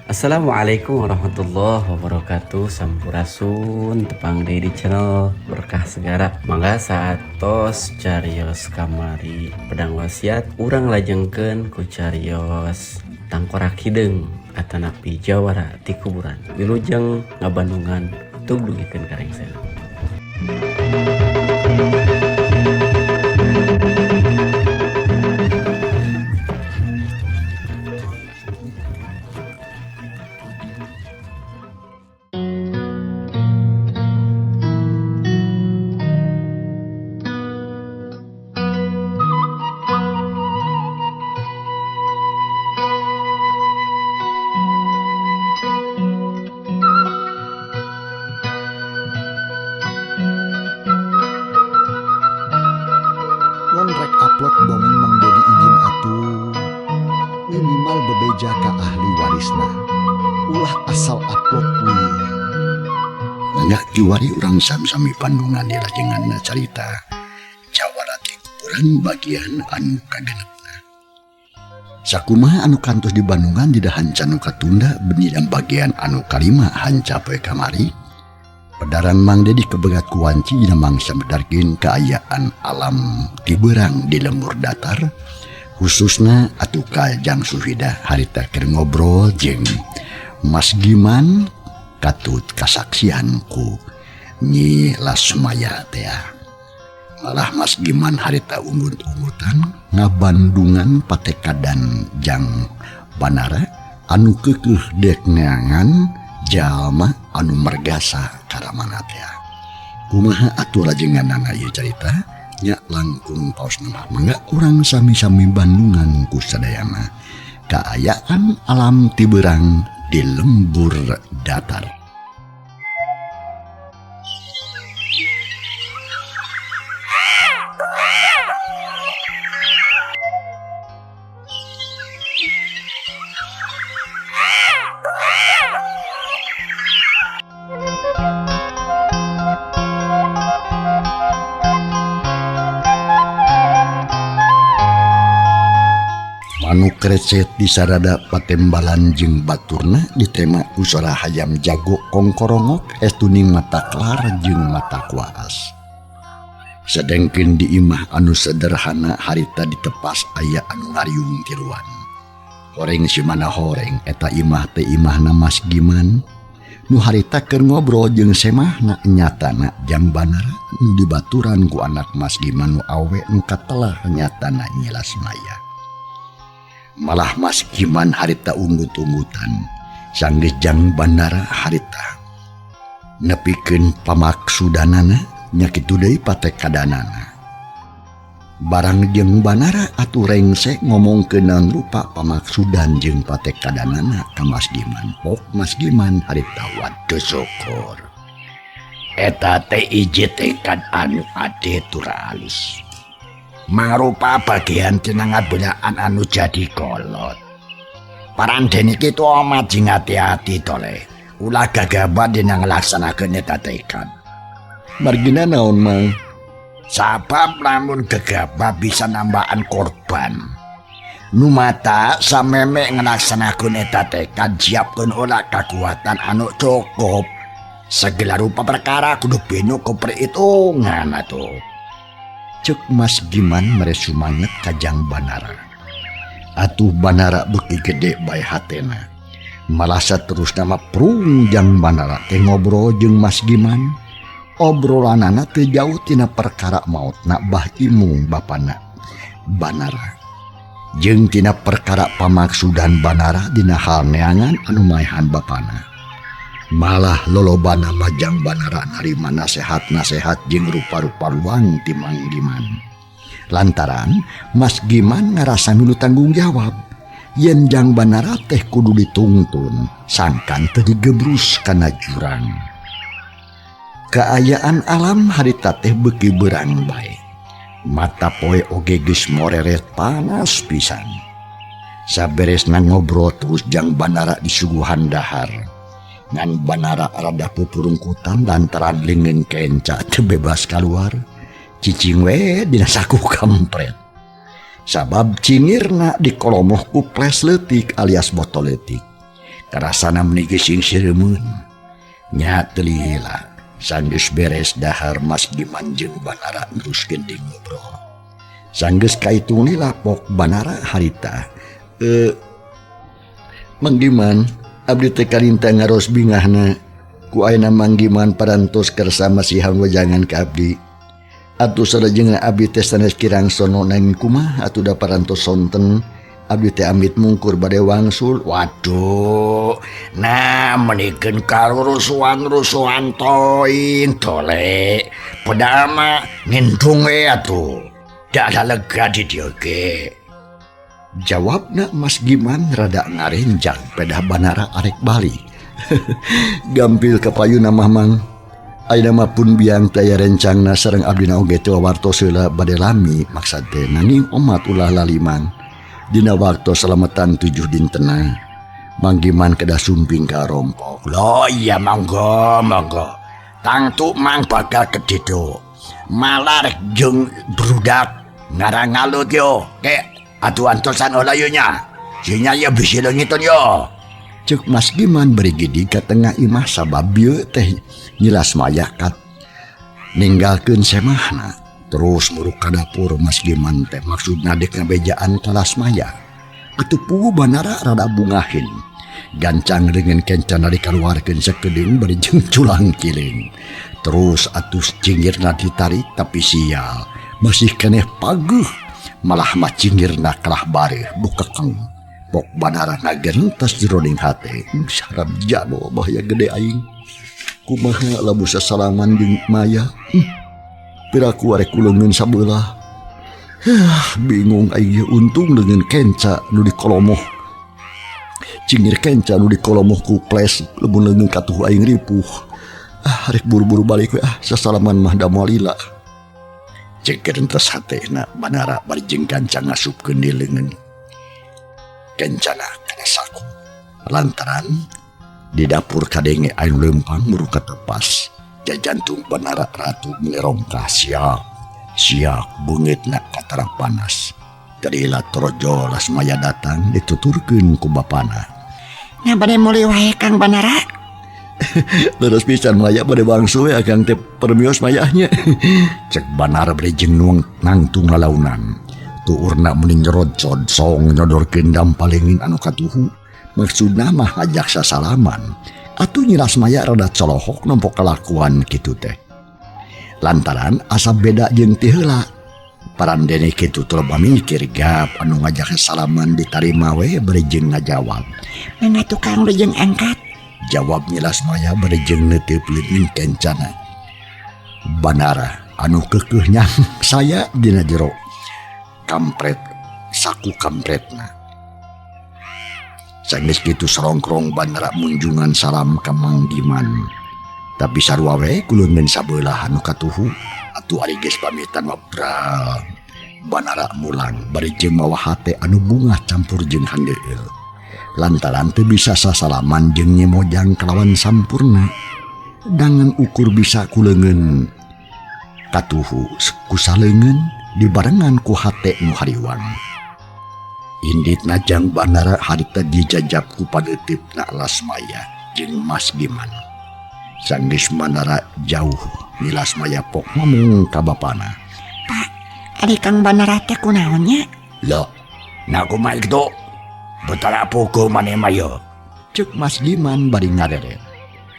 Assalamualaikum warahmatullahi wabarakatuh. Sampurasun tepang deui di channel Berkah Segara. Mangga satos carios kamari pedang wasiat urang lajengkeun ku carios tangkorak hideung atanapi jawara ti kuburan. Wilujeng ngabandungan tug dugikeun karengsena. Lamun rek upload dongeng Mang Dedi izin atuh minimal bebeja ka ahli warisna ulah asal upload we nggak kiwari urang sami-sami pandungan di lajenganna carita jawara ti kuburan bagian anu kagenepna sakumaha anu kantos di Bandungan di dahan canu katunda benih dan bagian anu kalima hanca poe kamari pedaran Mang Dedi kebegat kuanci dina mangsa medarkeun kaayaan alam ti beurang di lembur datar khususna atuh Kajang Sufidah harita keur ngobrol jeung Mas Giman katut kasaksian ku Nyi Lasmaya teh malah Mas Giman harita unggut-unggutan ngabandungan patekadan Jang Banara anu keukeuh dek neangan jalma anu mergasa karamana teh kumaha atuh lajenganna ieu carita nya langkung paos nama mangga urang sami-sami bandungan ku sadayana kaayaan alam ti beurang di lembur datar. Anu krecet di sarada patembalan jeung baturna ditema usara hayam jago kongkorongok estuning mata klar jeung mata kuas sedengkeun di imah anu sederhana harita ditepas aya anu ngariung tiluan horeng si mana horeng eta imah teh imahna Mas Giman nu harita keur ngobrol jeung semahna nyatana Jang Banara nu dibaturan ku anak Mas Giman nu awe nu katelah nyatana Nyi Lasmaya. Malah Mas Giman harita unggut-unggutan sanggeus Jang Banara harita nepikeun pamaksudanana nya kitu deui patekadanana barang Jang Banara atuh rengsek ngomongkeun rupa pamaksudan jeung patekadanana ka Mas Giman pok Mas Giman harita waduh syukur eta teh iji tekad anu ade tura alis mangrupa bagian tina ngabunyakan anu jadi kolot paranden iki tu amat jing hati-hati tole ulah gagabah dina ngelaksanakeun eta tekad margina naon Mang sabab lamun gegabah bisa nambaan korban nu mata sameme ngelaksanakeun eta tekad siapkeun ulah kakuatan anu cukup segala rupa perkara kudu binu ku perhitungan atuh cek Mas Giman mere sumanget ka Jang Banara atuh Banara beuki gede bae hatena malah saterusna mah prung Jang Banara teh ngobrol jeung Mas Giman obrolanana teu jauh tina perkara mautna Bah Imung bapana Banara jeung tina perkara pamaksudan Banara dina hal neangan anu maehan bapana malah lolobana Jang Banara narima nasehat-nasehat jeung rupa-rupa luang ti Mang Giman lantaran Mas Giman ngarasa milu tanggung jawab yen Jang Banara teh kudu ditungtun sangkan teu digebrus kana jurang kaayaan alam harita teh beuki beurang bae mata poe oge geus moreret panas pisan saberesna ngobrol terus Jang Banara di suguhan dahar ngan Banara rada pupurungkutan lantaran leungeun kenca teu bebas kaluar cicing we dina saku kampret sabab cingirna dikolomoh ku ples leutik alias botol leutik Karasana meniki sing siremun. Nya teu lila. Sanggeus beres dahar Mas Giman jeung Banara neruskeun di ngobrol. Sanggeus kaitung lila pok Banara harita. Mang Giman, abdi teh karinta ngaros bingahna. Ku ayeuna Mang Giman parantos kersa masihan wajangan ka abdi. Atuh sadajengna abdi teh sanes kirang sono nanging kumaha atuh da parantos sonten. Abdi teh amit mungkur bade wangsul. Waduh, nah menikeun karurusuan toing tole. Pada ama ngintung we atuh. Da ada lega di dieu ge. Jawabna Mas Giman rada ngarenjang pedah Banara arek bali. Gampil kapayuna mamang. Ayeuna mah pun biang taya rencangna sareng abdina oge teu wartos heula bade lami maksad teh nanging omat ulah lalimang. Dina waktu selamatan 7 dintena Mang Giman kedah sumping ka rompok. Loh iya monggo tangtu mang bakal kedido malar jeung brudak ngarang ngalut yo ke atuh antosan olayunya sinya ya bisi leungitun yo. Cek Mas Giman beri gidi ka tengah imah sabab bieu teh nyilas mayakat ninggalkeun semahna. Terus muruk ka dapur Mas Giman teh maksudna dek ngabejaan kelas maya. Atuh puguh Banara rada bungahin. Gancang dengan kencana dikeluarkeun sakedeung bari jeung culang kiling. Terus atuh cinggirna ditarik tapi sial masih keneh paguh. Malah mah cinggirna kalah bareuh bukekeng. Pok Banara ngagentos jroning hate. Sarab jabo bahaya gede aing. Kumaha lamun sasalaman jeung Maya? Piraku arek kuleungeun sabelah. Bingung aing untung dengan kenca nu dikolomoh. Cingir kenca nu dikolomoh ku ples lemun leungeun katuh aing ripuh. Arek buru-buru balik we sasalaman mah da moal lila. Cekeun tos hatena Banara bari jeung kanca ngasupkeun di leungeun. Kencana kana saku. Lantaran di dapur kadenge aing leumpang muru katepas. Jantung Banara ratu melerongkah siak bungitna katara panas. Kadila trojo las Maya datang dituturkeun ku bapana. Nya bade meuli wae Kang Banara. Leres pisan Maya bade bangsu we Kang teh permios mayahnya. Cek Banara bade jeung nangtung lalaunan. Tuurna mending nyerocod song nyodorkeun dampalingin anu katuhu. Maksudna mah ajak sasalaman. Atuh nyilas Maya rada colohok nampo kelakuan kitu teh. Lantaran asa beda jeung ti heula. Parandene kitu teu mikir gap anu ngajak salaman ditarima we bari jeung ngajawab. Mana tukang jeung angkat? Jawab nyilas Maya bari jeung neuteub leuwih kencana. Banara anu keukeuh nyang saya dina jero. Kampret saku kampretna. Sanggeus kitu sarongkrong Banara munjungan salam ka Mang Giman. Tapi sarua we kuleungeun sabelah anu katuhu. Atuh ari geus pamitan mabral. Banara mulang bari jeung mawa hate anu bungah campur jeung handeueul. Lantaran teu bisa sasalaman jeung nyemojang kalawan sampurna. Dangan ukur bisa kuleungeun katuhu kusaleungeun dibarengan ku hate nu hariwang. Indit najang Banara harita dijajab ku padeutipna Las Maya jeung Mas Giman. Sanggeus Banara jauh nilas Maya pok ngomong ka bapana. Pak, ari Kang Banara teh kunaon nya? Loh, nah kumaha kitu? Betara pukul maneh Maya. Cek Mas Giman bari ngareret.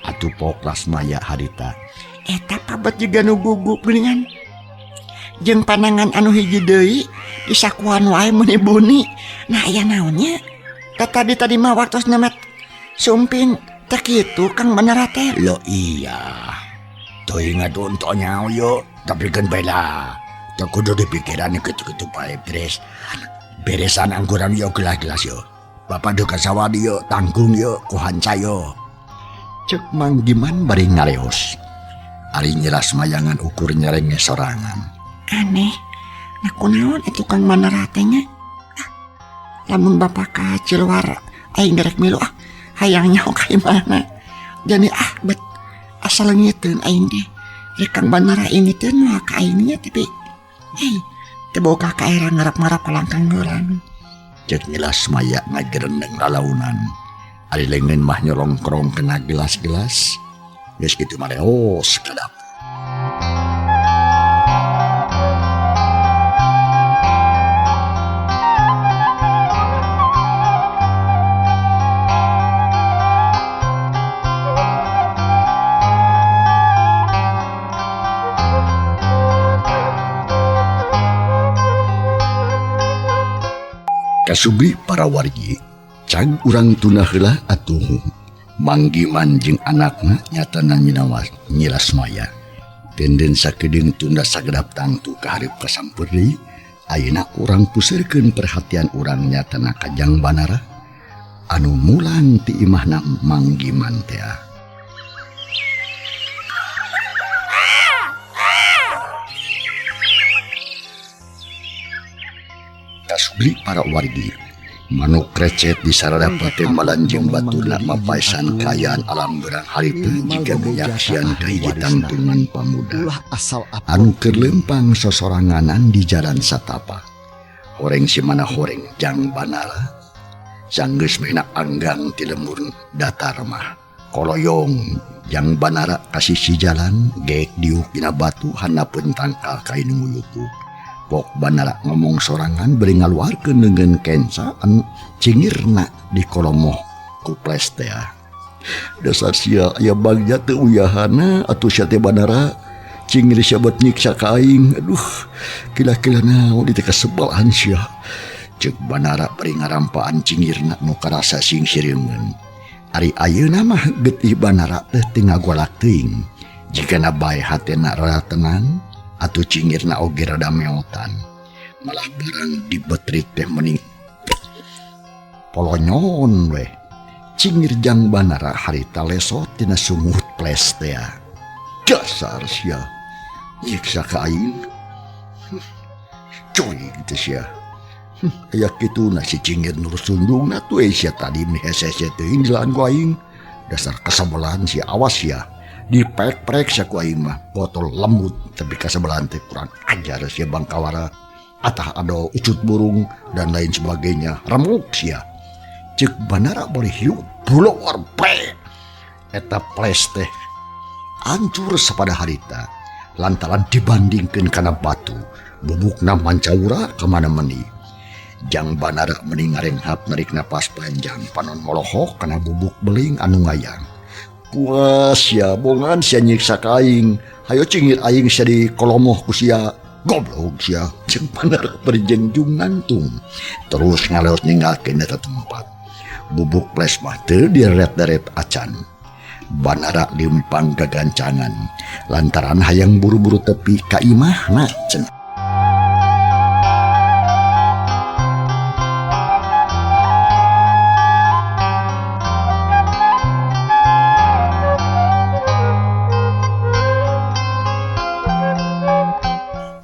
Atuh pok Las Maya harita. Eta pabet juga nu gugup geuningan. Jeung panangan anu hiji deui disakuan wae meuni buni. Nah aya naonnya? Tadi mah waktos nemet sumping teh kitu Kang Banara teh. Lo iya. Teu ingat untuk nyaho yo, tapi kan bela. Teu kudu dipikiran kitu-kitu bae beres. Beresan angguran yo gelas-gelas yo. Bapak duka sawadi yo, tanggung yo, ku hanca yo. Cek Mang Giman bari ngaleos. Ari nyiras mayangan ukur nyerenge sorangan. Aneh, nah kunaon itu Kang Banara teh nya? Lamun bapak ka Ciluar aing derek milu hayangnya ka imana. Jadi bet asal ngeuteun aing teh. Rek Kang Banara ini teh nu ka aing nya tapi teu boga ka era ngarap-ngarap ka langkang heurang. Cek nyilas Maya ngagerendeng lalaunan. Ari lengan mah nyolongkrong kena gelas-gelas. Geus kitu mareos kadap. Kasubri para wargi, cag urang tunah heula atuh manggiman jeung anakna nyatana nyilas maya. Tenden sakedeung tunda sagedap tangtu ka hareup kasampeur deui, ayeuna urang puseureun perhatian urang nyatana ka Jang Banara anu mulang ti imahna manggiman teh. Kasubri para wargi, manuk krecet di sarada patembalan jeung baturna mapaesan kayaan alam berang harita jika menyaksian kahijitan dengan pamuda anu keur lempang sosoranganan di jalan satapa. Horeng si mana horeng Jang Banara sanggeus menak anggang ti lembur datar mah koloyong Jang Banara kasih si jalan geek diuk dina batu hanapeun tangkal kain nguyuku. Pok Banara ngomong sorangan beri ngaluarkeun dengan kensa anu cingirna di kolomoh kuples teh. Dasar sia aya bagja teu uyahana atuh sia teh Banara cingir sia bet nyiksa ka aing. Aduh, kila-kila naon dieu kasebelahan sia. Ceuk Banara beri ngarampaan cingirna nu karasa sing sireungeun. Ari ayeuna mah getih Banara teh teu ngagolak teuing. Jigana bae hatena rada tenang atuh cingirna oge rada meotan, malah barang dibetrit teh mending polonyon we. Cingir Jang Banara harita lesot tina sungut ples teh. Dasar sia nyiksa ka aing. Coy gitu sia. Aya kituna si cingir nur sundungna tuh sia tadi mehese teuing di laan ku aing. Dasar kasebelahan sia, awas sia. Dipek-pek sia ku aing mah botol lembut tapi kasebelahan teh kurang ajar sia Bangkawara. Atah ada ucut burung dan lain sebagainya. Remuk sia. Ceuk Banara boleh hiup bulawar pe. Eta ples teh hancur sapada harita lantaran dibandingkeun kana batu bubukna mancaura kemana meni. Jang Banara mending ngarenghap narik napas panjang panon molohok kana bubuk beling anu ngayang. Puas sia bongan sia nyiksa ka aing. Hayo cingir aing sia di kolomoh ku sia. Goblok sia. Jang Banara berjengjung ngantung. Terus ngaleos ninggalkeun eta tempat. Bubuk ples mah teu direret-deret acan. Banara limpang gagancangan lantaran hayang buru-buru tepi ka imahna cenah.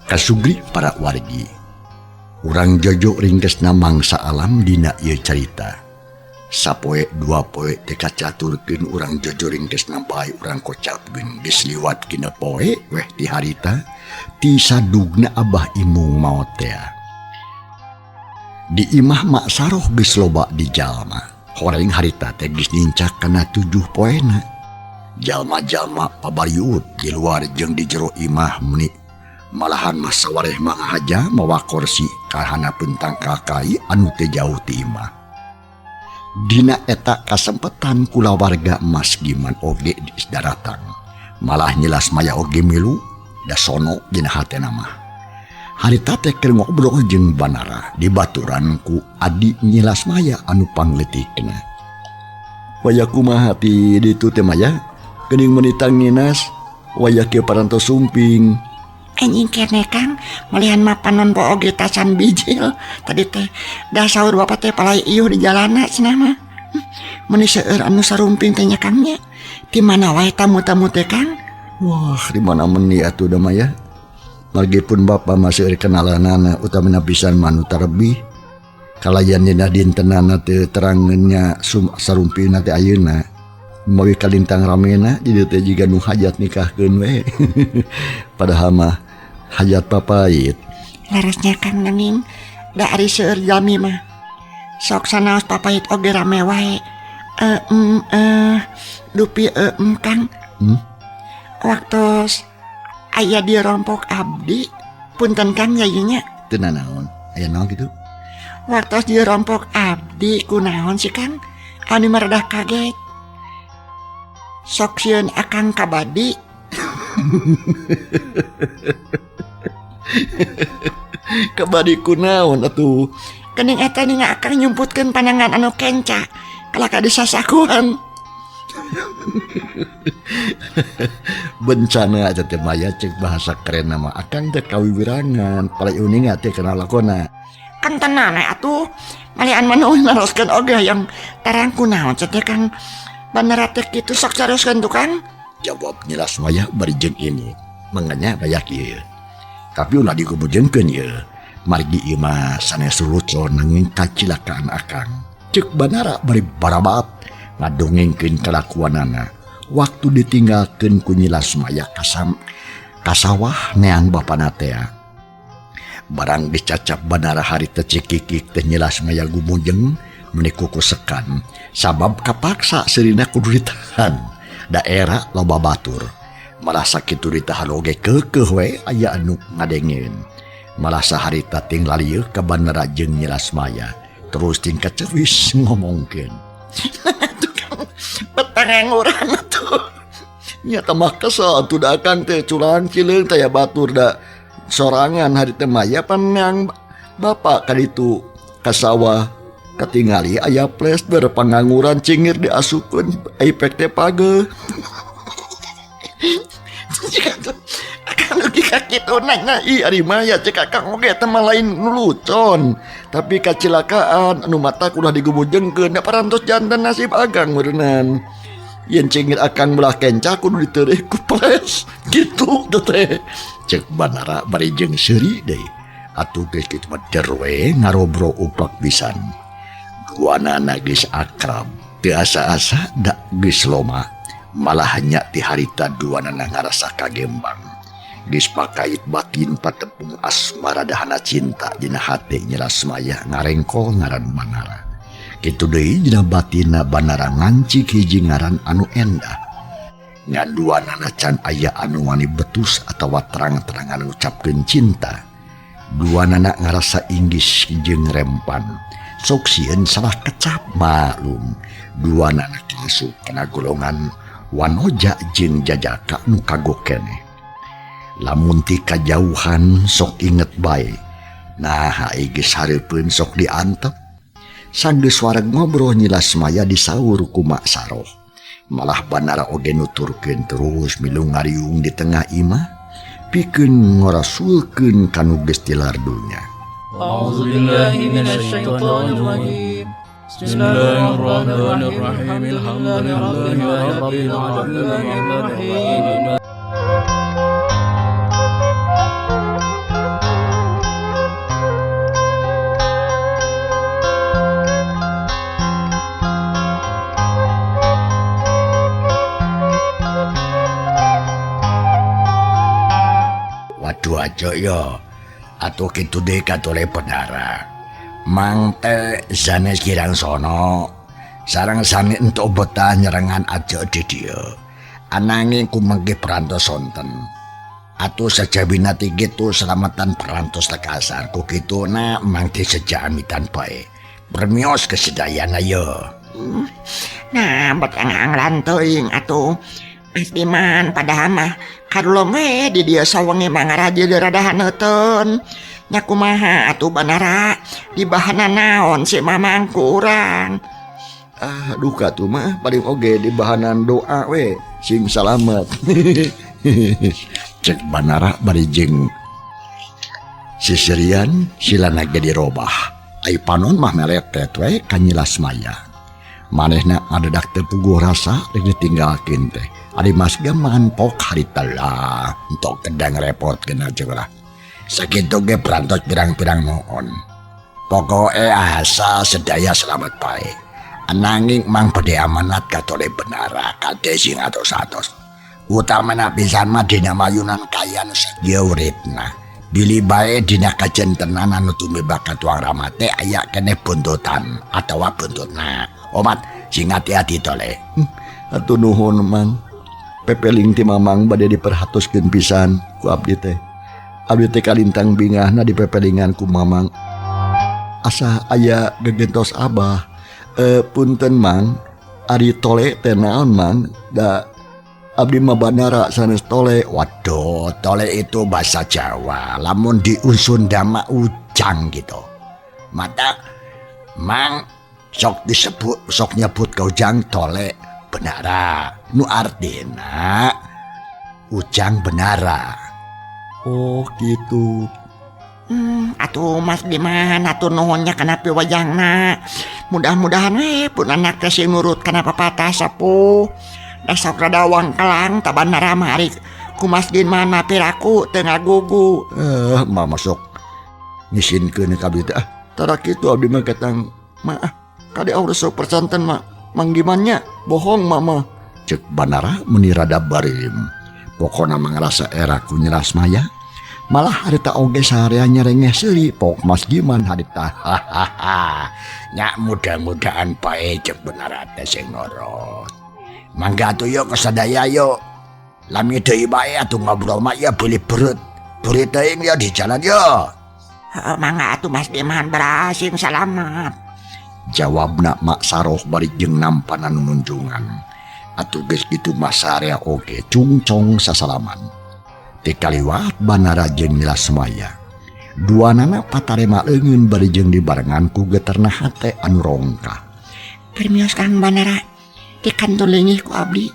Kasubri para wargi, urang jojo ringkesna mangsa alam dina ieu carita. Sapoe dua poe teh kacaturkeun urang jojo ringkesna bae urang kocapkeun geus liwat kina poe weh ti harita ti sadugna abah imung maot teh. Di imah mak saroh geus loba di jalma. Horeng harita teh geus nincak kana 7 poena. Jalma-jalma pabariut di luar jeung di jero imah meuni malahan mah sawareh mangahaja mawa kursi ka hanapeun tangkal kai anu teu jauh ti imah. Dina eta kasempetan kula warga Mas Giman oge daratang. Malah nyelas maya oge milu da sono dina hatena mah. Harita teh keur ngobrol jeung Banara di baturan ku adi nyelas maya anu pangleutikna. Waya kumaha ti ditu teh maya? Geuning menitang nginas waya kieu parantos sumping. Anjing kene Kang, malihan mapanon po oge tasan bijil. Tadi teh dah sahur bapak teh palai ieuh di jalana cenah mah. Meni seueur anu sarumping teh nya Kang nya. Di mana wae tamu-tamu teh Kang? Wah, di mana meni atuh da maya. Margipun bapa mah seueur kenalanana utamina pisan manu tarebih. Kalayan dina dintenana teu terangeun nya sarumpingna teh ayeuna. Mawi kalintang ramena jadi teh jiga nu hajat nikahkeun we. Padahal mah hajat papait. Larasnya Kang nanging da ari seueur jami mah. Sok sanaos papait oge rame wae. Dupi Kang. Waktu aya dirompok abdi, punten Kang yayunya. Teu naon, aya naon gitu. Waktu dirompok abdi kunaon sih Kang? Anu meredah kaget. Sok sieun akang kabadi. Kabadi kunaon atuh? Kening eta ninga akang nyumputkeun panangan anu kenca. Kalaka disasakuan. Bencana aja teh maya cek bahasa keren nama akang teh kawiwirangan palai uning teh kenal lakona. Kang tenan atuh. Malian manuh naroskeun oge yang tarang kunaon teh Kang. Bener teh kitu sok caroskeun tuh Kang. Jawab nyelas maya bari jeung ini. Manganya bayak ieu. Tapi ulah digubujengkeun ieu. Margi ieu mah sanes lucu nanging kacilakaan akang. Cek banara bari barabat ngadongengkeun kelakuanana. Waktu ditinggalkeun ku nyelas maya kasawah neang bapana teh. Barang dicacap banara hari teh cikikik teh nyelas maya gumujeng menikuku sekan. Sabab kapaksa serina kudu ditahan. Daerah loba batur. Malah sakitu ditahan oge keukeuh we aya anu ngadengeun. Malah saharita ting lalieu ka bandara jeung nyelas maya. Terus tingkat cewis ngomongkeun. Tukang petanganguran tuh. Nyata mah kesel atuh da akang teh curahan cileung teh batur da sorangan hari teh maya pan yang bapak kaditu ka sawah katingali aya plester panganguran cingir diasukeun ipek teh page. Akang lagi kakitu nanya ari maya cek akang oge teh mah lain nulucon. Tapi kacilakaan anu mata udah digumujengkeun da parantos jantan nasib agang meureunnan. Yen cingir akang belah kenca kudu diteureuh ku ples kitu teh. Cek banara bari jeung seuri deui. Atuh geus kitu mah derwe ngarobro uplak pisan. Duanana geus akrab, teu asa-asa da geus loma. Malah hanya ti harita duanana ngarasa kagembang. Geus pakait batin patepung asmara dahana cinta dina hate nyelas maya ngarengkol ngaran Banara. Kitu deui dina batinna Banara ngancik hiji ngaran anu endah. Ngaduanana can aya anu wani betus atawa terang-terangan ngucapkeun cinta. Duanana ngarasa inggis jeung rempan. Sok sieun salah kecap maklum. Duanana masuk kana golongan wanoja jeung jajaka nu kagok keneh. Lamun ti kajauhan sok inget bae. Nah geus hareupeun sok diantep. Sanggeus wareg ngobrol nyelas maya disaur ku Mak Saroh. Malah Banara oge nuturkeun terus milu ngariung di tengah imah pikeun ngorasulkeun kanu geus tilar dunya. A'udzubillahi minasyaitonir rajim. Bismillahirrahmanirrahim. Alhamdulillahirabbil alamin. Waduh aja ya, atuh kitu deh katole Banara. Mang teh sanes kirang sono, sareng sami entuk betah nyerengan aja di dia. Ananging kumengke perantos sonten. Atuh sajabina tigitu selamatan perantos lekasar ku kituna mangke sejak amitan bae. Permios kesedayana ya. Nah, betang lantoing atuh. Istiman padahal mah kadulom we di dia sawengi mangaraja di radahan neuteun. Nya kumaha atuh Banara di bahana naon si mamang kurang. Duka tuh mah paling oge di bahanan doa we sing salamet. Cek Banara bari jeung sisirian silana ge dirobah. Ai panon mah meletet we ka nyelas maya. Manehna adadak teu puguh rasa rek ditinggalkeun teh. Ari mas gaman pok harita lah untuk kedang repot kena juga. Sakitu ge perantos pirang-pirang mohon. Pokoke asa sedaya selamat bae. Ananging mang pede amanat katole Banara kade sing atos-atos. Utamana pisan mah dina mayunan kayan sakieu uripna. Bili bae dina kajentenan anu tumiba ka tuang ramate aya keneh buntutan atawa buntutna. Omat sing hati-hati tole. Atuh nuhun mang. Pepeling ti mamang bade diperhatuskeun pisan ku abdi teh. Abdi teh kalintang bingahna dipepelingan ku mamang. Asa aya gegentos abah. Punten mang, ari tole teh naon mang? Da abdi mah bandara sanes tole. Waduh, tole itu bahasa Jawa. Lamun di Sunda mah ujang gitu. Mata mang sok disebut, sok nyebut ke ujang tole benara. Nu artina ujang benara. Oh gitu. Atuh Mas Diman, atuh nuhunnya kana piwajangna. Mudah-mudahan pun anak teh sing nurut kana pepatah sapuh. Da sok rada wangkelang tabanara mah ari ku Mas Diman mah piraku teu ngagugu. Mama sok ngisinkeun ka abdi teh. Tara kitu abdi mah katang maah kade aurus sok persanten mah manggimannya bohong mama. Cek banara meni rada barim. Pokona mangrasa era ku nyeras maya. Malah harita oge saharian nyerengeh seuli pok Mas Giman harita. Nya mudah-mudahan pae cek benara teh sing nurut. Mangga atuh yo kesadaya yo. Lami deui bae atuh ngobrol mah ya beli perut. Beri teuing ya di jalan yo. Mangga atuh Mas Diman berhasil salamat. Jawabna Mak Saroh bari jeung nampanan nunjungan. Atuh geus kitu Mas Sarea oge cungcong sasalaman. Tikaliwat banara jeung Lasmaya. Duanana patarema leungeun bari jeung dibarengan ku geterna hate anu rongkah. Permios Kang Banara, dikantor leungih ku abdi.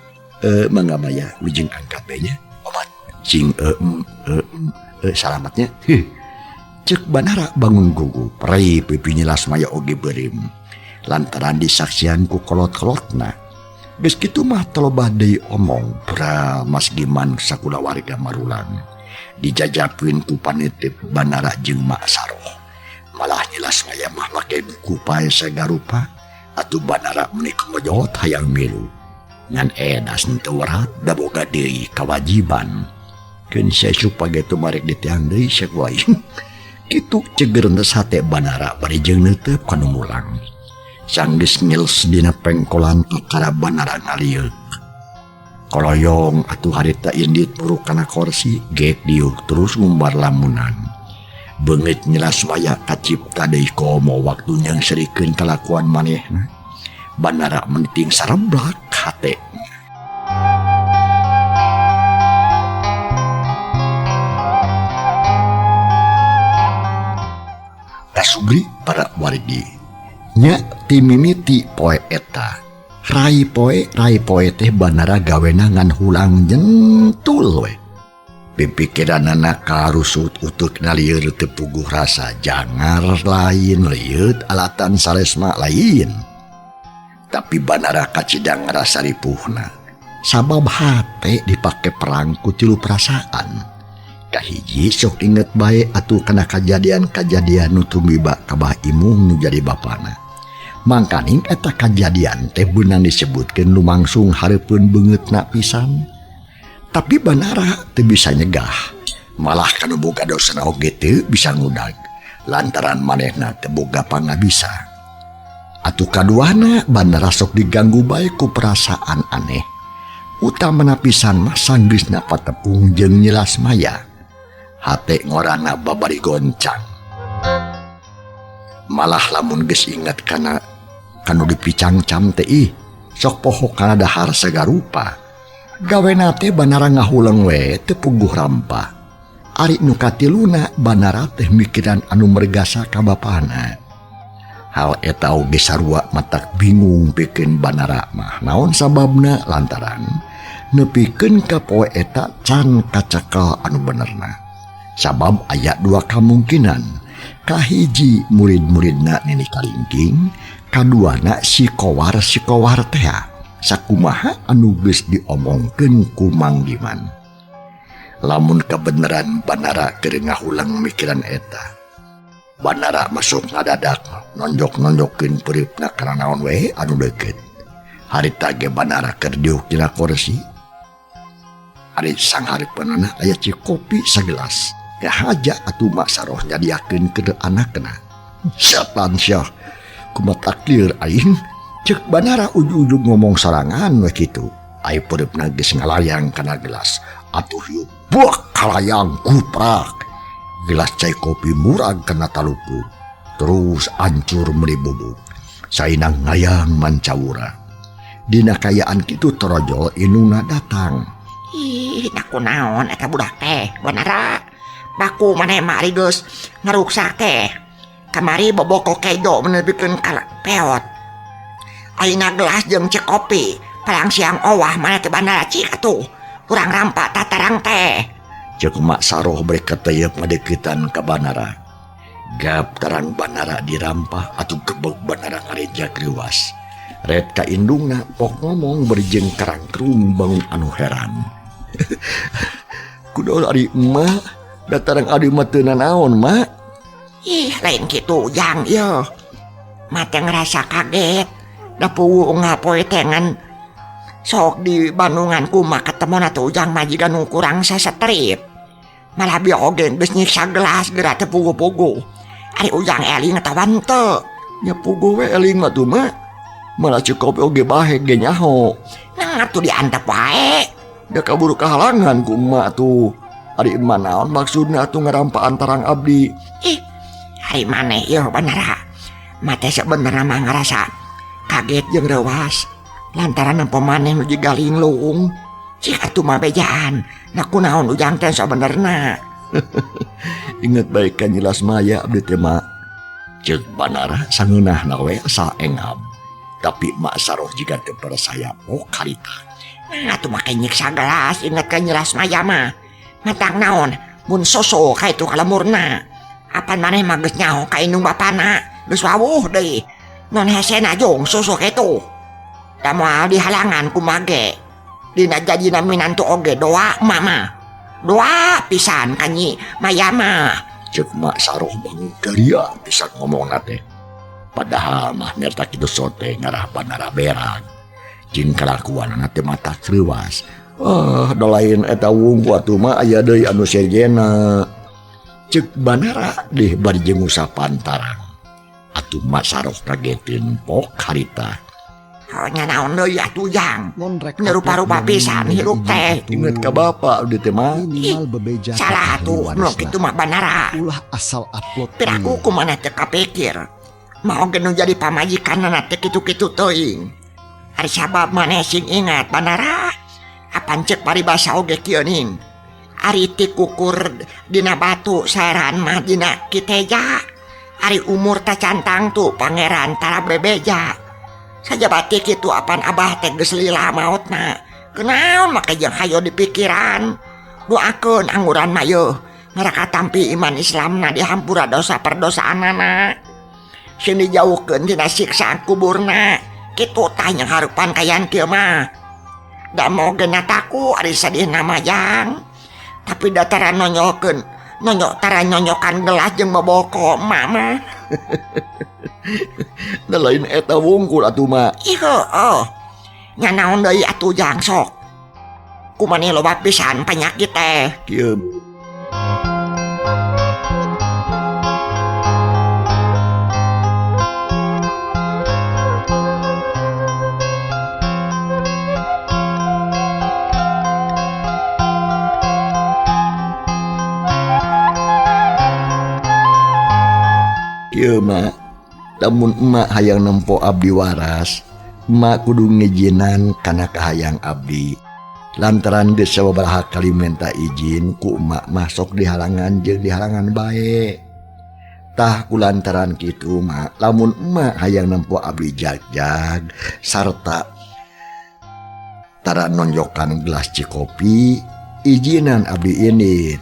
Mangga maya wijeng angkat bae nya. Omat cing salamatnya. Cek banara bangun gugup, rai pipinya Lasmaya oge beureum. Lantaran disaksian ku kolot-kolotna. Geus kitu mah telobah deui omong pra Mas Giman sakula warga Marulang. Dijajapkeun ku panitip banara jeung Mak Saroh. Malah Lasmaya mah make buku pae sagarupa atuh banara meuni kemojot hayang milu. Ngan edas teu werat da boga deui kawajiban. Keun sesu page tu marek ditiang deui sakuai. Kitu cegeurna sate banara bari jeung neuteup kana mulang. Sang geus ngils dina pengkolan kakara banara ngalieur. Koloyong atuh harita indit muruk kana kursi geek diuk terus ngumbar lamunan. Beungeut Lasmaya kacipta deui komo waktu nyang serikeun kalakuan manehna. Banara menting sareblak hate. Kasubri para wargi. Nya timimiti poe eta. Rai poe teh banara gawena ngan hulang jentul we. Pipikiranana karusut utuk nalieur teu puguh rasa jangar lain rieut alatan salesma lain. Tapi banara kacidang ngarasa ripuhna. Sabab hate dipake perang ku tilu perasaan. Kahiji sok inget bae atuh kana kajadian-kajadian nu tumiba ka Bah Imung nu jadi bapana. Mangkaning eta kajadian teh beunang disebutkeun lumangsung hareupeun beungeutna pisan. Tapi banara teu bisa nyegah. Malah kanu boga dosana oge teu bisa ngudag lantaran manehna teu boga pangabisa. Atuh kaduana banara sok diganggu bae ku perasaan aneh. Utamana pisan mah sanggeusna patepung jeung Lasmaya. Hate ngorana babari goncang. Malah lamun geus inget kana kanu dipicangcam teh sok poho kana dahar sagarupa. Gawena teh banara ngahuleung we teu puguh rampa. Ari nu katiluna banara teh mikiran anu mergasa ka bapana. Hal eta oge sarua matak bingung pikeun banara mah naon sababna lantaran nepikeun ka poe eta can kacekel anu benerna. Sabab aya dua kemungkinan. Kahiji murid-muridna Nini Kalingking, kaduana si kowar teh sakumaha anu geus diomongkeun ku Mang Diman. Lamun kebeneran banara keur ngahulang mikiran eta. Banara masuk ngadadak nonjok-nonjokeun peuripna kana naon we anu deukeut. Harita ge banara keur diuk dina kursi. Ari sang hareupeunana aya ci kopi sagelas. Haja atuh Mak Saroh nyadiakeun ke anakna. Setan syah kumaha takdir aing Cek Banara ujug-ujug ngomong sorangan we kitu. Ai peureup geus ngalayang kana gelas. Atuh yeuh buak kalayang kuprak. Gelas cai kopi murag kana talupu. Terus ancur meuli bubuk. Sainang ngayang mancawura. Dina kayaan kitu torojol inungna datang. Ih, naku naon eta budak teh, Banara. Baku maneh mari geus ngaruksak teh. Kamari boboko kejo menepikeun ka peot. Ayeuna gelas jeung cek kopi, palang siang owah maneh teh Banara cik atuh. Urang rampak tatarang teh. Cek Mak Saroh bere kateuyeuk ngadeuketan ka Banara. Gap tarang Banara dirampah atuh gebeg Banara ngareja kriwas. Red ka indungna pok ngomong berjeng karang kerumbang anu heran. Kudu ari emak datarang adi mah teu nanaon mak. Ih, lain kitu ujang ieu. Mate ngerasa kaget. Da puguh ngapoe tengan sok di Bandungan kumaha ketemona teh ujang majikan nu kurang sasetrip. Malah bioge geus nyiksa gelas geura teh puguh-puguh. Ari ujang eling tawan teu. Nya puguh we eling mah tuh mak. Malah cukup oge bahe ge nyaho. Nah atuh diantep wae. Da kaburu kahalangan ku emak tuh. Ari emak naon maksudna atuh ngarampaan tarang abdi. Ih, hari maneh ieu Banara. Mate sebenarnya mah ngerasa kaget jeung reuwas lantaran empo maneh nu jiga linglung. Cik atuh mah bejaan. Naku naon ujang teh sabenerna. Ingat baik kan jelas maya abdi teh mak. Ceuk Banara sangeunahna we saengab. Tapi Mak Saroh jika teu percaya karita. Nah atuh make nyiksa gelas inget ka nyelas maya mah. Ngatang naon mun soso ka itu kalemurna. Apan maneh mah geus nyaho ka indung bapana. Geus wawuh deui. Non hesena jong soso kitu. Da moal dihalangan ku mage. Dina jadina minantu oge doa mama. Doa pisan ka nyi maya mah. Ceuk Mak Saroh bangun garia pisan ngomongna teh. Padahal mah nyata kitu sote ngarah Banara berag. Jin kalakuanna teh mata kreuwas. Da lain eta wungku atuh mah aya deui anu sejena. Ceuk Banara deh bari jeung usapan tarang. Atuh Mak Saroh kagetin pok harita. Oh nya naon deui atuh ujang. Nerupa-rupa pisan hirup teh. Inget ka bapak abdi teh mah. Salah atuh nu kitu mah Banara. Ulah asal upload. Piraku kumaha teu kapikir. Mau nu jadi pamajikanna teh kitu-kitu teuing. Ari sabab maneh sing ingat Banara. Apan ceuk paribasa oge kieu ning. Ari ti kukur dina batu saeran mah dina kiteja. Ari umur teh cantang tuh pangeran tara bebeja. Sajabati kitu apan abah teh geus lila maotna. Kenaon make jeung hayo dipikiran. Doakeun angguran mah yeuh. Ngaraka tampi iman Islamna dihampura dosa perdosaanana. Sing dijauhkeun tina siksa kuburna. Kitu tah yang harupan kayan kieu mah. Da moge nataku ari sadihna majang. Tapi dataran nyonyokan gelas jeung boboko mama. Da lain eta wungkul atuh mak. Ih heueuh. Nya naon deui atuh jang sok. Kumaneh loba pisan penyakit teh. Kieu. Kieu mak, lamun emak hayang nempo abdi waras, emak kudu ngijinan kana kahayang abdi. Lantaran geus sababaraha kali minta izin ku emak masuk di halangan jeung di halangan bae. Tah kulantaran kitu mak, lamun emak hayang nempo abdi jag-jag sarta tara nonjokan gelas cikopi, izinan abdi ini.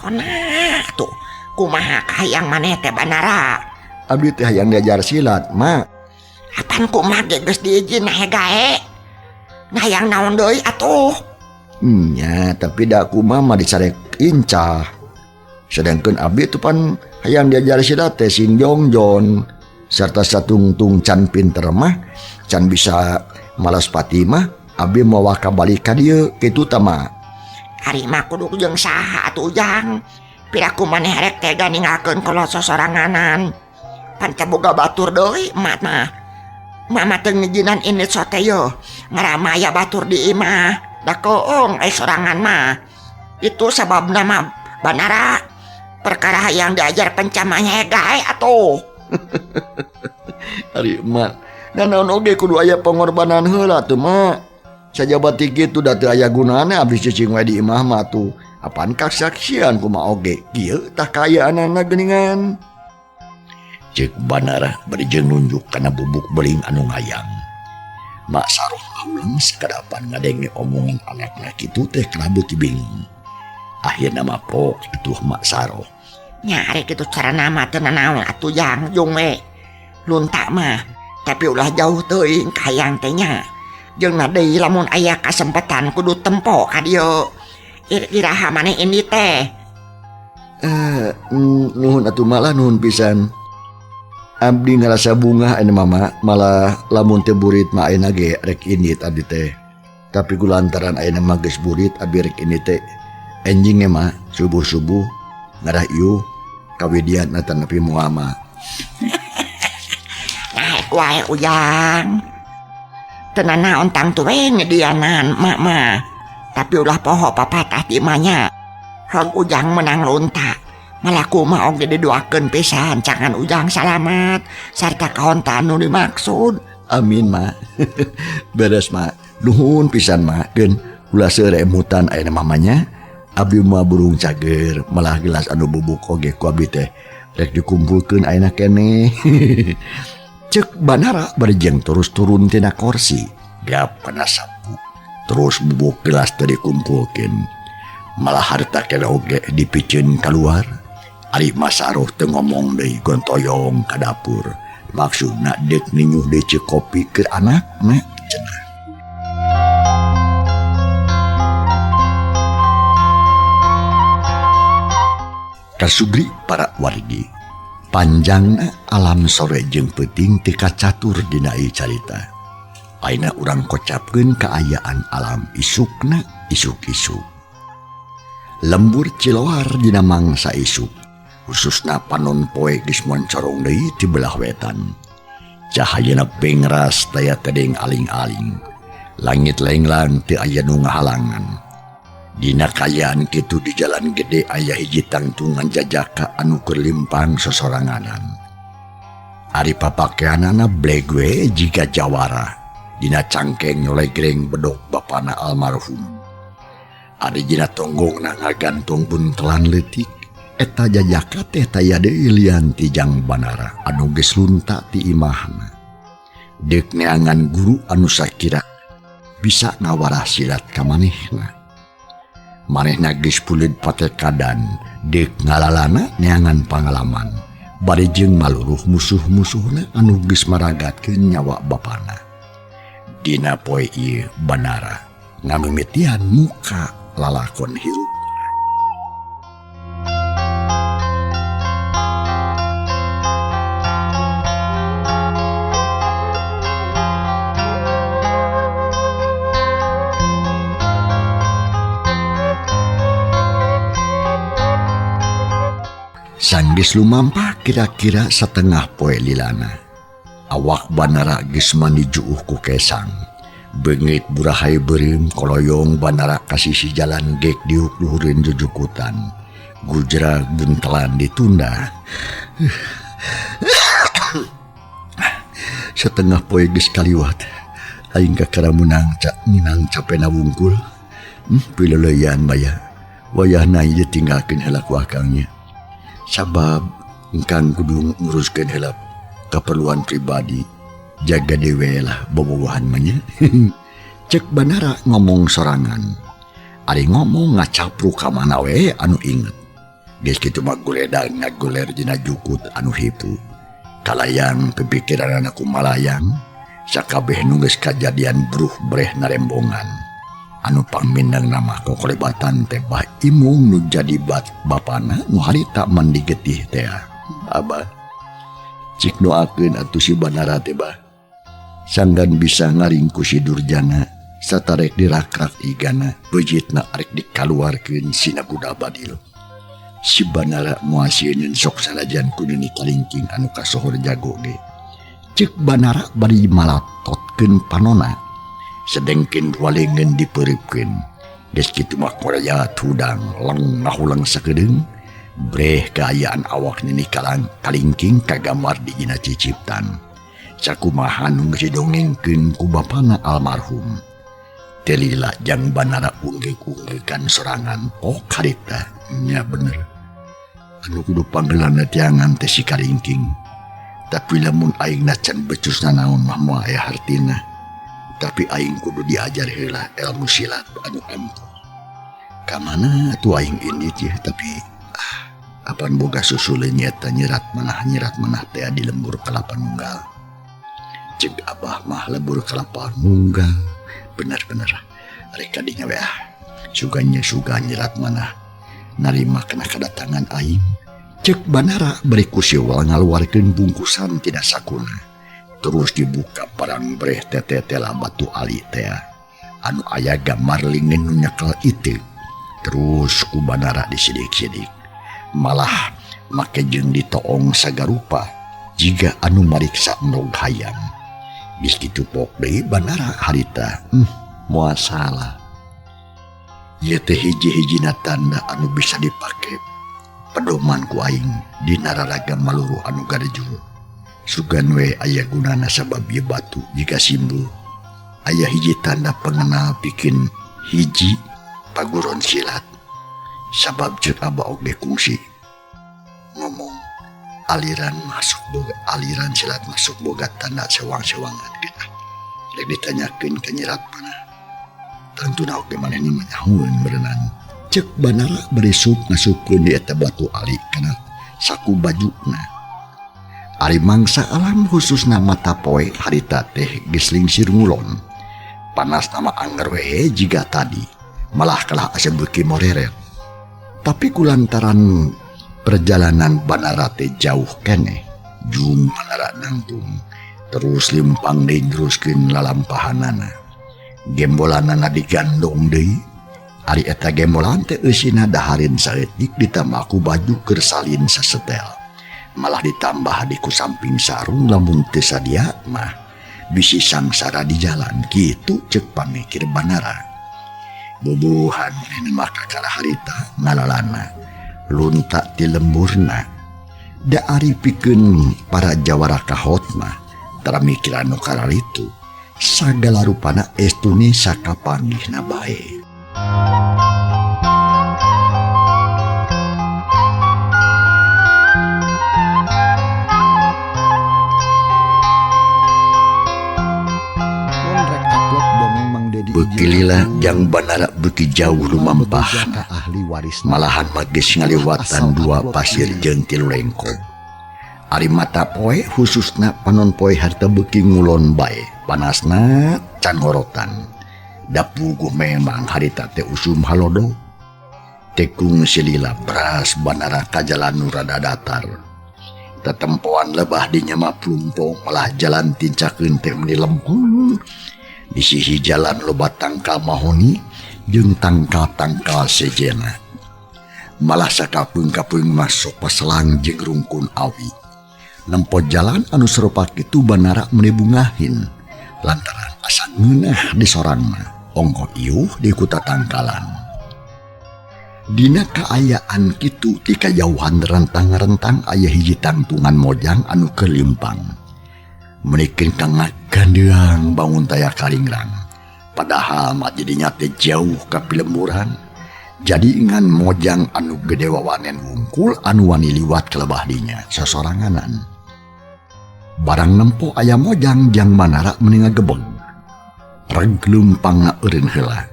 Oh nah tuh, kumaha kahayang maneh teh Banara. Abdi teh hayang diajar silat, mak. Apan kumaha ge geus diizin nahe gae. Hayang naon deui atuh? Nya, tapi da kumaha mah disarek incah. Sedangkeun abdi teh pan hayang diajar silat teh sing jongjon sarta satungtung can pinter mah, can bisa malas pati mah, abdi moal kabalik ka dieu kitu tah mah. Ari mah kudu jeung saha atuh ujang. Piraku maneh rek tega ninggalkeun kolot sosoranganan. Pan teu boga batur deui emat mah. Mama teu ngijinan ini sote yo ngaramaya batur di imah. Da koong sorangan mah. Itu sebab nama Banara perkara yang diajar pencamanya gae atuh. Ari mak, dan naon oge kudu aya pengorbanan heula tuh mak. Sajabat kitu da teu aya gunana abis cicing wae di imah mah tuh. Apaan kasaksian kumaha oge kieu tah kaayaanna geuningan. Cek Banara bari jeung nunjuk kana bubuk beling anu ngayang. Mak Saroh aulang sakadapan ngadenge omongan anakna kitu teh kelabu ti bingung. Akhirna mah pok atuh Mak Saroh. Nyari gitu cara nama teu nanaon atuh Jang Jung we. Lunta mah tapi ulah jauh teuing kayang teh nya. Jeung na deui lamun aya kasempatan kudu tempo ka dieu. Iraha maneh ini teh. Nuhun atuh malah nuhun pisan. Abdi ngerasa bunga ini mama, malah lamun teu burit mah ayeuna ge rek indit abdi teh. Tapi kulantaran ayeuna mah geus burit abdi rek indit teh. Enjing mah subuh-subuh ngarah ieu kawidian nata nepi moal mah. Naek wae Ujang. Teu nanaon tang tuwe ngedianan mak mah. Tapi ulah poho papatah di imahnya. Hang Ujang menang lunta. Malah kumaha oge didoakeun pisan cangan Ujang salamat sarta kaon tanu dimaksud. Amin mak. Beres mak. Nuhun pisan mak. Keun ulah seremutan ayeuna mamanya. Abdi mah burung cager malah gelas anu bubuk oge ku abdi teh rek dikumpulkeun ayeuna keneh. Cek Banara bari jeung terus turun tina kursi. Gap kana sapu. Terus bubuk gelas teh dikumpulkeun. Malah harta keneh oge dipikeun keluar. Ari Mas Saroh teu ngomong deui gontoyong ka dapur. Maksudna deuk ninyuh deui ceuk kopi keur anakna cenah. Kasugri para wargi. Panjangna alam sore jeung peuting teu kacatur dina ieu carita. Ayeuna urang kocapkeun kaayaan alam isukna isuk-isuk. Lembur ciloar dina mangsa isuk. Khususna panon poe geus moncorong deui ti belah wetan. Cahayana pengras taya tedeng aling-aling. Langit lenglang teu aya nu ngahalangan. Dina kayaan kitu di jalan gede aya hiji tangtungan jajaka anu keur limpang sosoranganan. Ari papakeanana blegwe jiga jawara. Dina cangkeng nyolegreng bedog bapana almarhum. Ari dina tonggongna ngagantung buntelan leutik. Eta jajaka teh taya deui lian ti Jang Banara anu geus lunta ti imahna. Deuk neangan guru anu sakira bisa ngawarah silat ka manehna. Manehna geus puleud patekadan, deuk ngalalana neangan pangalaman. Bari jeung maluruh musuh-musuhna anu geus maragatkeun nyawa bapana. Dina poe ieu Banara ngamimitian muka lalakon hirup. Sanggeus lumampah kira-kira setengah poe lilana. Awak Banara geus mandi juuh ku kesang. Beungit burahay beureum koloyong Banara ka sisi jalan gek diuk luhureun jujukutan. Gujrag buntelan ditunda. Setengah poe geus kaliwat. Aing kakaramunang minang capena wungkul. Pileuleyan baya. Wayahna ieu tinggalkeun heula ku akangnya. Sabab engkang kudu nguruskeun heula keperluan pribadi. Jaga dewe lah bobogohan manya. Cek Banara ngomong sorangan. Ari ngomong ngacapruk ka mana we anu inget. Geus kitu mah guledak ngaguler dina jukut anu hipu. Kalayang pipikiran aku malayang. Sakabeh nu geus kajadian bruh breh narembongan. Anu pangmindang nama kokolebatan teh bah imung nu jadi bapana nu harita mandi getih teh. Abah cik doakeun atuh si Banara teh bah sanggan bisa ngaringku si Durjana satarek dirakrak igana beujitna arek dikaluarkeun sina budak badil. Si Banara moal sieun sok sanajan kudu nikalingking anu kasohor jago ge. Cek Banara bari malatotkeun panona sedengkeun walengan dipeuripkeun geus kitu mah korea tudang lengah ulang sakedeung breh kaayaan awak nini kalingking kagambar di dina ciciptan sakumaha nu geus didongengkeun ku bapana almarhum telila jang Banara unggek-unggekan sorangan harita nya bener anu kudu panggeulana tiangan teh si kalingking tapi lamun aing can becusna naon mah moal aya hartina tapi aing kudu diajar heula ilmu silat anu ampuh kamana atuh aing ini teh tapi apan boga susule nyata nyerat manah teh di lembur kelapa nunggal cek abah mah lembur kelapa nunggal bener-bener reka dinya we suga nyerat manah narima kena kedatangan aing cek Banara bari ku siwal ngaluarkeun bungkusan tidak sakuna terus dibuka parang breh tetela batu ali teh anu aya gambar lingeun nu nyekel itu terus ku Banara disidik-sidik malah make jeung ditoong sagarupa jiga anu mariksa endog hayam geus kitu pok deui Banara harita moal salah ieu teh hiji-hijina tanda anu bisa dipake pedoman ku aing dina raragam maluru anu gareju sugan we aya gunana sabab ieu batu jika simbol aya hiji tanda pengenal bikin hiji paguron silat sabab ceuk abah oge kungsi ngomong aliran silat masuk boga tanda sewang-sewangan kita lek ditanyakeun ka nyerat mana tantuna oge manehna nyahueun berenang cek Banara beresuk ngasupkeun di eta batu ali kana saku bajuna ari mangsa alam khususna mata poe harita teh geus lingsir ngulon panas nama anggar we jiga tadi malah kalah asa beuki moreret tapi kulantaran perjalanan Banara teh jauh keneh jung Banara nangtung terus limpang digeruskeun lalampahanana gembolanana digandong deui ari eta gembolan teh eusina dahareun saeutik ditambah ku baju keur salin sasetel malah ditambah di ku samping sarung lamun teu sadia mah bisi sangsara di jalan kitu ceuk pamikir Banara bubuhan mah kakara harita ngalalana lunta ti lemburna da ari pikeun para jawara kahot mah tara mikiran nu kararitu sagala rupana estuni sakapanggihna bae. Bekilila jang Banara beuki jauh lumampah malahan magis ngaliwatan dua pasir jeung tilu lengkong ari mata poe khususna panon poe harta beuki ngulon bae panasna can ngorotan da puguh memang harita teh usum halodo tekung silila beras Banara ka jalan nu rada datar tetempoan lebah dinya mah plumpong malah jalan tincakeun teh meni lempung di sisi jalan loba tangkal mahoni jeung tangkal-tangkal sejena malah sakapeung-kapeung masuk paselang jeung rungkun awi nempo jalan anu serupa kitu Banara meuni bungahin lantaran asa ngeunah di sorangna ongko ieuh di kuta tangkalan dina kaayaan kitu ti kajauhan rentang-rentang aya hiji tangtungan mojang anu kelimpang menikin kang gandeang bangun taya kalingrang padahal mah jadinya teh jauh ka pilemburan jadi ingan mojang anu gede wawanen wungkul anu wani liwat kelebah dinya sosoranganan barang nempo aya mojang jang Banara meni ngagebeg reg leumpangna eureun heula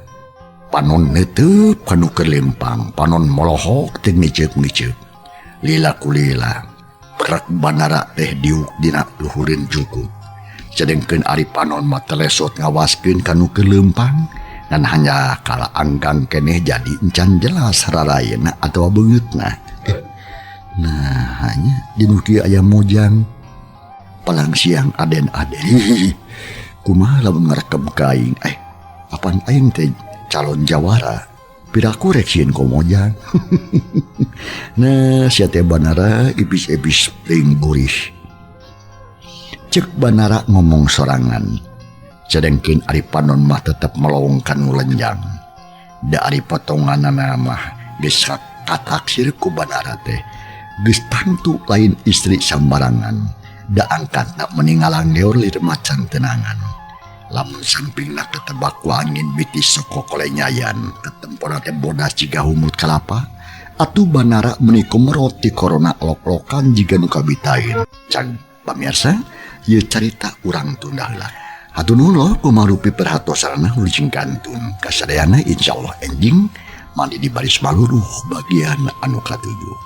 panon neuteuk kanu kelempang panon molohok teu ngiceup-ngiceup lila kulila berak Banara teh diuk dina luhureun cukup sedengkeun ari panon mah telesot ngawaskeun kanu kelempang dan hanya kala anggang keneh jadi encan jelas rarayana atawa beungeutna nah hanya dinu kieu aya mojang palang siang aden-aden kumaha lamun ngarekeb ka aing apan aing teh calon jawara piraku rek sieun ku mojang nah sia teh Banara ibis-ibis peuing gurih Cek Banara ngomong sorangan. Sedengkin Ari Panon mah tetep melongkan ngulenjang. Da Ari potongan mah geus kataksir ku Banara teh. Geus tantu lain istri sambarangan. Da angkatna meninggalang geor lir macan tenangan. Lamun sampingna ketebak angin bitis soko kolenyayan. Ketempona teh bodas jiga humut kelapa. Atuh Banara menikum roti korona lok-lokan jiga nu kabitain. Cang pamirsa, ieu carita urang tunda heula. Hatur nuhun kumarupi perhatosana nulijing kantun. Kasadayana insyaallah enjing mandi di baris maluruh bagian anu katujuh.